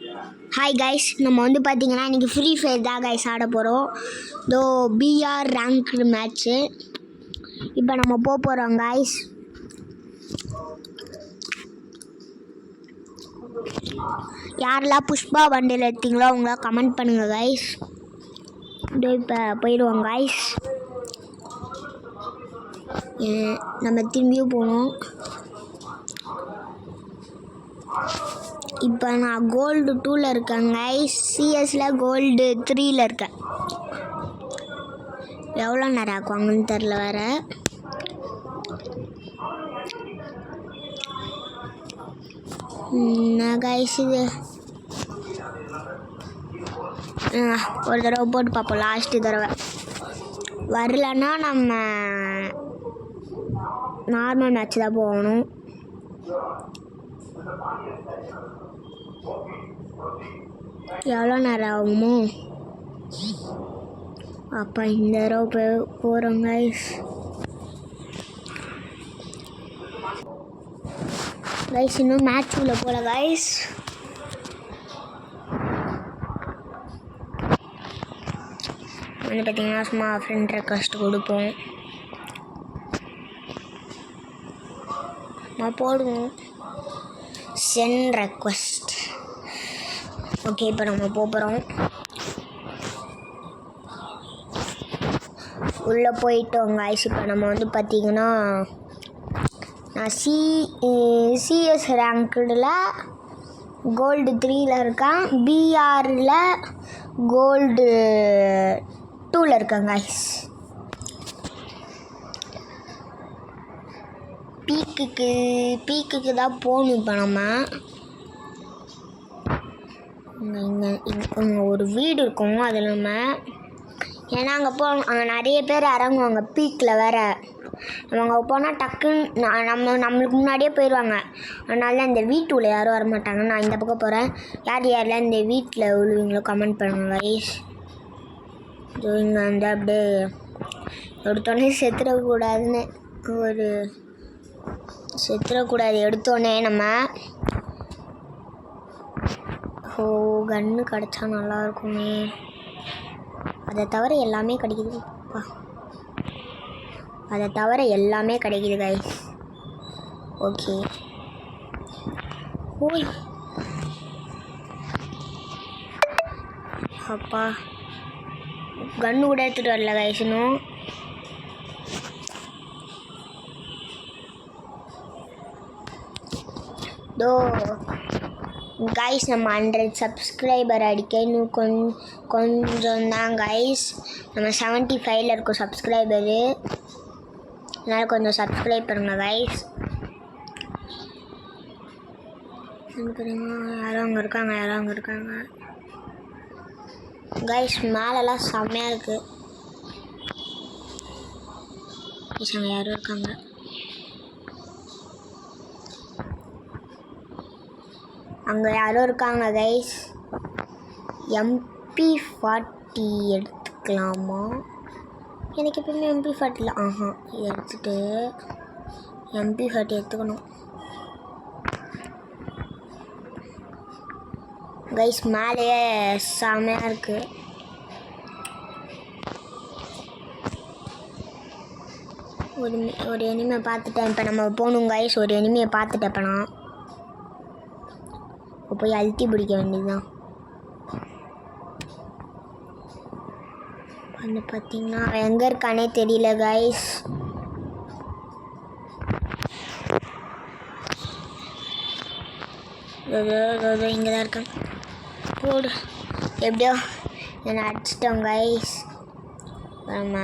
Hi guys, நம்ம வந்து பார்த்தீங்கன்னா இன்றைக்கி ஃப்ரீ ஃபயர் தான் கைஸ் ஆட போகிறோம். தோ பிஆர் ரேங்க்டு மேட்ச்சு இப்போ நம்ம போகிறோம் கைஸ். யாரெல்லாம் புஷ்பா வண்டியில் எடுத்தீங்களோ அவங்கள கமெண்ட் பண்ணுங்கள் கைஸ். இதோ இப்போ போயிடுவோம் கைஸ். நம்ம திரும்பியும் போகணும். இப்போ நான் கோல்டு 2ல் இருக்கேன் கைஸ். சிஎஸில் கோல்டு 3ல் இருக்கேன். எவ்வளோ நேரம் ஆக்குவாங்கன்னு தெரில வேறு. கைஸ் இது ஒரு தடவை போட்டு பார்ப்போம். லாஸ்ட்டு தடவை வரலன்னா நம்ம நார்மல் மேட்ச் தான் போகணும். எவ்வளோ நேரம் ஆகுமோ? அப்போ இந்த தடவை போகிறோம் கைஸ். கைஸ் இன்னும் மேட்ச் உள்ள போகல கைஸ். வந்து பார்த்தீங்கன்னா சும்மா ஃப்ரெண்ட் ரெக்வஸ்ட் கொடுப்போம். நான் போடுவோம் சென்ட் ரெக்வஸ்ட். ஓகே, இப்போ நம்ம போகிறோம். உள்ளே போயிட்டோம் கைஸ். இப்போ நம்ம வந்து பார்த்திங்கன்னா நான் சிஎஸ் ரேங்க்டில் கோல்டு 3ல் இருக்கேன். பிஆரில் கோல்டு 2ல் இருக்கேன் கைஸ். பீக்குக்கு தான் போகணும். இப்போ நம்ம இங்கே ஒரு வீடு இருக்கும். அதில் நம்ம ஏன்னா அங்கே நிறைய பேர் இறங்குவாங்க பீக்கில் வேறு. நம்ம அங்கே போனால் டக்குன்னு நம்மளுக்கு முன்னாடியே போயிடுவாங்க. அதனால இந்த வீட்டுக்குள்ளே யாரும் வரமாட்டாங்க. நான் இந்த பக்கம் போகிறேன். யாரெல்லாம் இந்த வீட்டில் விழுவீங்களோ கமெண்ட் பண்ணுங்க கைஸ். இங்கே வந்து அப்படியே எடுத்தோடனே செத்துடக்கூடாதுன்னு செத்துடக்கூடாது. எடுத்தோடனே நம்ம கன்று கிடச்சா நல்லாயிருக்குமே. அதை தவிர எல்லாமே கிடைக்குதுப்பா. அதை தவிர எல்லாமே கிடைக்குது கைஸ். ஓகே, ஓய் அப்பா கன்று கூட எடுத்துகிட்டு வரல கைஸ் இன்னும். தோ கைஸ் நம்ம 100 சப்ஸ்கிரைபர் அடிக்க இன்னும் கொஞ்சம் தான் கைஸ். நம்ம 75ல் இருக்கோம் சப்ஸ்கிரைபரு. அதனால் கொஞ்சம் சப்ஸ்கிரைப் பண்ணுங்க கைஸ். யாரும் அங்கே இருக்காங்க கைஸ். மேலெல்லாம் செம்மையாக இருக்குது. அங்கே யாரும் இருக்காங்க. அங்கே யாரும் இருக்காங்க கைஸ். MP40 எடுத்துக்கலாமா? எனக்கு எப்பவுமே MP40 இல்லை. இது எடுத்துகிட்டு MP40 எடுத்துக்கணும் கைஸ். மேலேயே செமையாக இருக்குது. ஒரு எனிமையை பார்த்துட்டேன். இப்போ நம்ம போகணும் கைஸ். ஒரு எனிமையை பார்த்துட்டேன். இப்போ நான் போய் அழுத்தி பிடிக்க வேண்டியதுதான். வந்து பார்த்தீங்கன்னா எங்கே இருக்கானே தெரியல கைஸ். இங்கே தான் இருக்கேன். போடு, எப்படியோ என்னை அடிச்சிட்டோம் கைஸ். நம்ம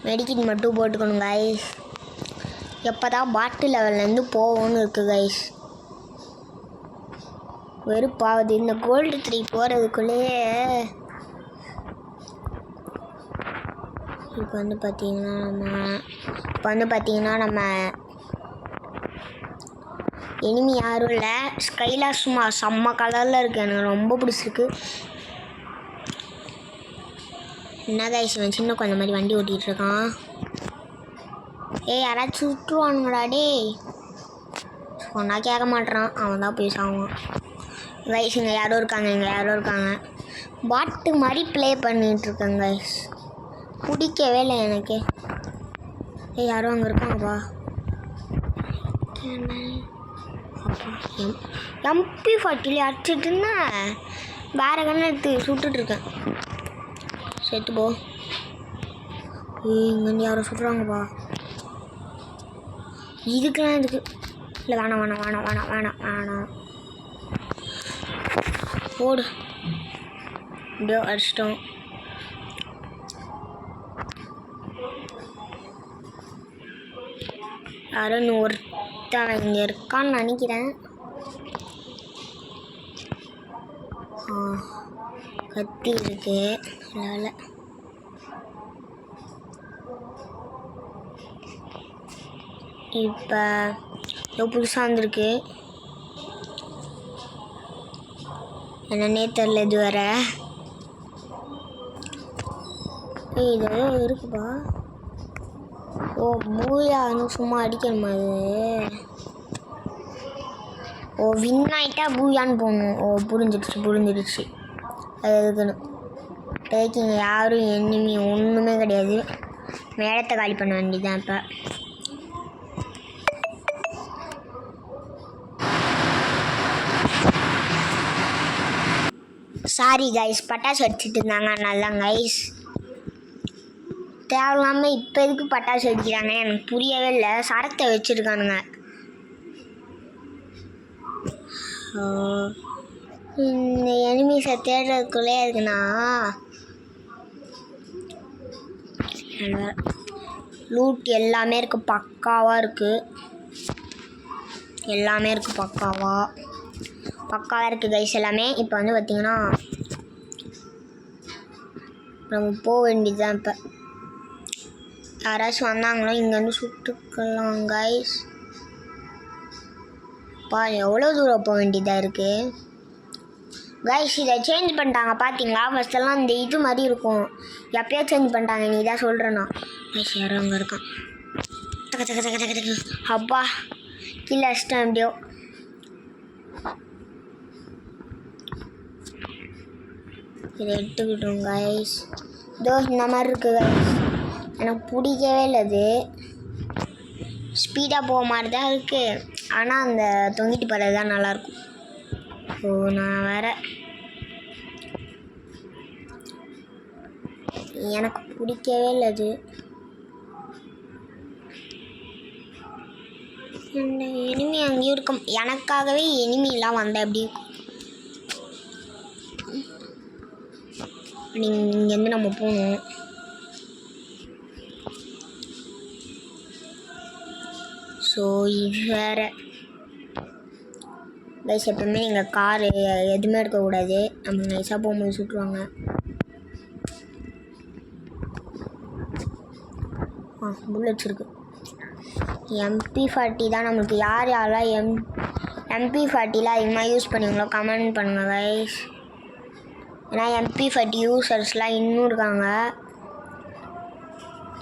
மெடிக்கிட் மட்டும் போட்டுக்கணும் கைஸ். எப்போ தான் பாட்டு லெவல்லேருந்து போவோன்னு இருக்குது கைஸ். வெறுப்பாகுது இந்த கோல்டு 3 போகிறதுக்குள்ளேயே. இப்போ வந்து பார்த்திங்கன்னா நம்ம எனிமி யாரும் இல்லை. ஸ்கைலாக சும்மா செம்ம கலரில் இருக்குது. எனக்கு ரொம்ப பிடிச்சிருக்கு. என்ன கைஸ் இவன் சின்ன குழந்த மாதிரி வண்டி ஓட்டிகிட்ருக்கான். யாராச்சும் சுட்டுருவானுங்கடா டே. சொன்னால் கேட்க மாட்டேறான், அவன் தான் போய் சாவான். கைஸ் இங்கே யாரோ இருக்காங்க, பாட்டு மாதிரி ப்ளே பண்ணிகிட்ருக்கேன் கைஸ். பிடிக்கவே இல்லை எனக்கு. யாரும் அங்கே இருக்காங்கப்பா. MP40 அடிச்சிட்டு இருந்தேன், வேறு கண்ணை எடுத்து சுட்டுட்ருக்கேன். சேர்த்து போ. இங்கேருந்து யாரும் சுடுறாங்கப்பா. இதுக்குலாம் இதுக்கு இல்லை, வேணாம் போடு. இப்படியோ அடிச்சிட்டோம். யாரும் ஒருத்தன் இங்கே இருக்கான்னு நினைக்கிறேன். கத்தி இருக்கு. இல்லை இப்போ ஏதோ புதுசாக வந்திருக்கு, என்னன்னே தெரில இது வேற. இது இருக்குப்பா. ஓ பூயான்னு சும்மா அடிக்கணுமா அது? ஓ வின் ஆகிட்டா பூயான்னு போகணும். ஓ புரிஞ்சிடுச்சு. அது இருக்குன்னு டேக்கிங்க. யாரும் எனிமி ஒன்றுமே கிடையாது. மேடத்தை காலி பண்ண வேண்டியதான். இப்போ சாரி கைஸ், பட்டாசு அடிச்சுட்டு இருந்தாங்க. நல்லா கைஸ், தேவையில்லாமல் இப்போ எதுக்கு பட்டாசு அடிக்கிறாங்க எனக்கு புரியவே இல்லை. சரத்தை வச்சுருக்கானுங்க. இந்த எனிமீஸை தேடுறதுக்குள்ளே இருக்குண்ணா. லூட் எல்லாமே இருக்குது, பக்காவாக இருக்குது. பக்காவாக இருக்குது கைஸ் எல்லாமே. இப்போ வந்து பார்த்திங்கன்னா நம்ம போக வேண்டியதுதான். இப்போ யாராச்சும் வந்தாங்களோ இங்கே வந்து சுட்டுக்கலாம் கைஸ். எவ்வளோ தூரம் போக வேண்டியதாக இருக்குது கைஸ். இதை சேஞ்ச் பண்ணிட்டாங்க பார்த்தீங்களா? ஃபஸ்ட்டெல்லாம் இந்த இது மாதிரி இருக்கும், எப்போயோ சேஞ்ச் பண்ணிட்டாங்க. நீ தான் சொல்கிறேண்ணா. கைஸ் யாரும் அங்கே இருக்கான். டக்கு அப்பா கீழே அடிச்சிட்டேன். எப்படியோ இதை எடுத்துக்கிட்டோம் கைஸ். இதோ இந்த மாதிரி இருக்குது கைஸ். எனக்கு பிடிக்கவே இல்லை. அது ஸ்பீடாக போக மாதிரி தான் இருக்குது, ஆனால் அந்த தொங்கிட்டு போகிறது தான் நல்லாயிருக்கும். ஸோ நான் வேறு எனக்கு பிடிக்கவே இல்லை அது. இந்த எனிமி அங்கேயும் இருக்கும். எனக்காகவே எனிமிலாம் வந்தால் எப்படி இருக்கும்? இங்கேருந்து நம்ம போகணும். ஸோ இது வேறு கைஸ். எப்பவுமே எங்கள் காரு எதுவுமே இருக்கக்கூடாது, நம்ம நைஸாக போகும்போது சுட்டுருவாங்க. புல்லட்ஸ் இருக்குது. MP40 தான் நம்மளுக்கு. யாரெல்லாம் MP40 அதிகமாக யூஸ் பண்ணுவீங்களோ கமெண்ட் பண்ணுங்கள் கைஸ். ஏன்னா MP40 யூசர்ஸ்லாம் இன்னும் இருக்காங்க.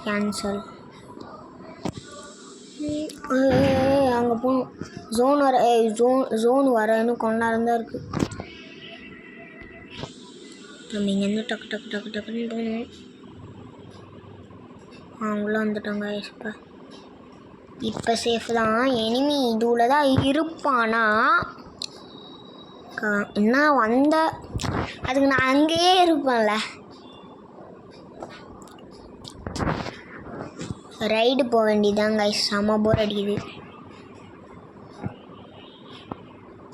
கேன்சல். அங்கே போகணும். ஜோன் வர இன்னும் கொஞ்ச நேரம் தான் இருக்குது. நம்ம இங்கேருந்து டக்குன்னு போகணும். அவங்களும் வந்துட்டாங்க. இப்போ சேஃப் தான். எனிமி இதுவில் தான் இருப்பானா என்ன வந்த அதுக்கு நான் அங்கேயே இருப்பேன்ல. ரைடு போக வேண்டியதான் கைஸ். செம்ம போர் அடிக்குது.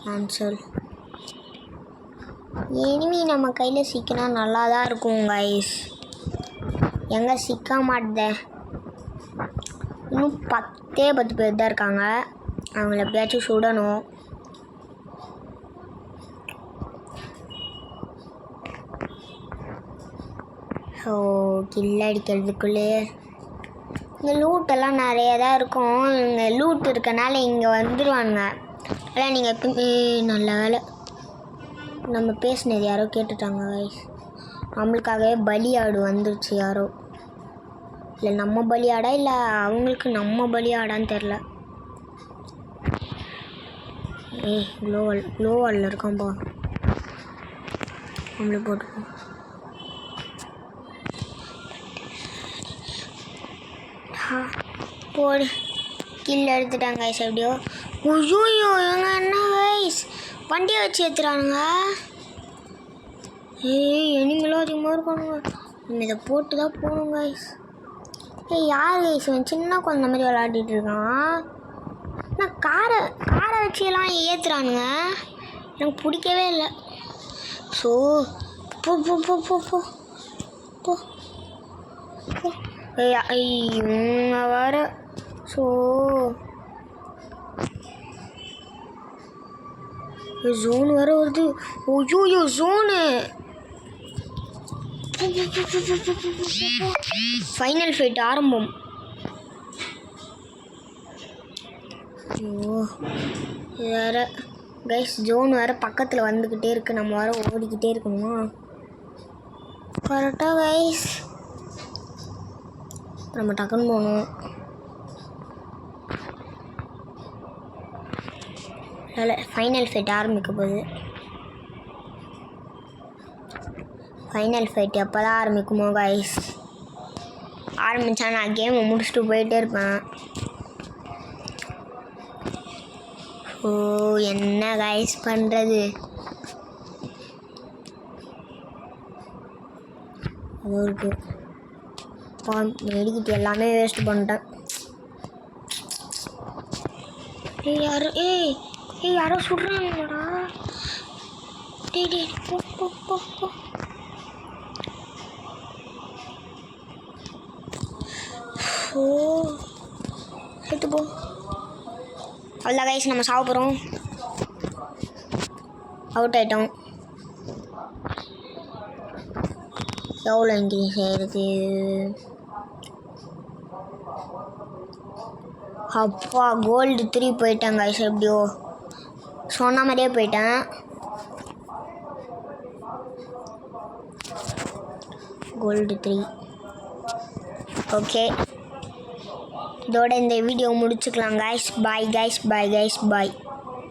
கேன்சல். எனிமி நம்ம கையில் சிக்கினா நல்லா தான் இருக்கும் கைஸ். எங்கே சிக்க மாட்டேன். இன்னும் 10 பேர் தான் இருக்காங்க. அவங்கள எப்படியாச்சும் சுடணும். ஸோ கில் அடிக்கிறதுக்குள்ளே இங்கே லூட்டெல்லாம் நிறைய தான் இருக்கும். இங்கே லூட் இருக்கனால இங்கே வந்துடுவாங்க. ஆனால் நீங்கள் எப்பவுமே நல்ல வேலை நம்ம பேசினது யாரோ கேட்டுட்டாங்க கைஸ். நம்மளுக்காகவே பலியாடு வந்துருச்சு யாரோ. இல்லை நம்ம பலியாடா இல்லை அவங்களுக்கு நம்ம பலியாடான்னு தெரில. ஏய் க்ளோ வாலில் இருக்கான்பா. நம்மளே போட்டுப்போம். போடு கீழே எடுத்துட்டாங்க கைஸ். எப்படியோ ஐயோ எங்க என்ன கைஸ் வண்டியை வச்சு ஏற்றுறானுங்க. ஏய் எனிமெல்லாம் அதிகமாக இருக்கானுங்க. நம்ம இதை போட்டு தான் போகணும் கைஸ். ஏய் யார் கைஸ் சின்ன குழந்த மாதிரி விளையாடிட்டு இருக்கான். ஆனால் காரை வச்சுலாம் ஏற்றுறானுங்க. எனக்கு பிடிக்கவே இல்லை. ஸோ போ போ போ போ போ போ போ. இவங்க வர. ஸோ ஜோன் வர வருது. ஓய்யோ ஜோனு. ஃபைனல் ஃபைட் ஆரம்பம். ஐயோ வேற கைஸ் ஜோன் வேறு பக்கத்தில் வந்துக்கிட்டே இருக்குது. நம்ம வேறு ஓடிக்கிட்டே இருக்கணுமா கரெக்டாக கைஸ். நம்ம டக்குன்னு போகணும். இல்லை ஃபைனல் ஃபைட் ஆரம்பிக்க போகுது. ஃபைனல் ஃபைட் எப்போ தான் ஆரம்பிக்குமோ கைஸ். ஆரம்பித்தா நான் கேமை முடிச்சுட்டு போயிட்டே இருப்பேன். ஓ என்ன கைஸ் பண்ணுறது. அது இருக்கு மெடிக்கிட்டு எல்லாமே வேஸ்ட் பண்ணிட்டேன். ஏய் யாரோ சுடுறாங்கடா. டேய் போ போ போ போ. ஓ எடுத்து போ. அவ்வளோ கைஸ் நம்ம சாப்பிட போகிறோம். அவுட் ஆகிட்டோம். எவ்வளோ இன்க்ரீஸ் ஆகிருக்கு. அப்பா கோல்டு 3 போயிட்டேன் கைஸ். எப்படியோ சொன்ன மாதிரியே போயிட்டேன். Gold 3 okay. இதோட இந்த வீடியோ முடிச்சுக்கலாம் guys. Bye guys bye guys பாய்.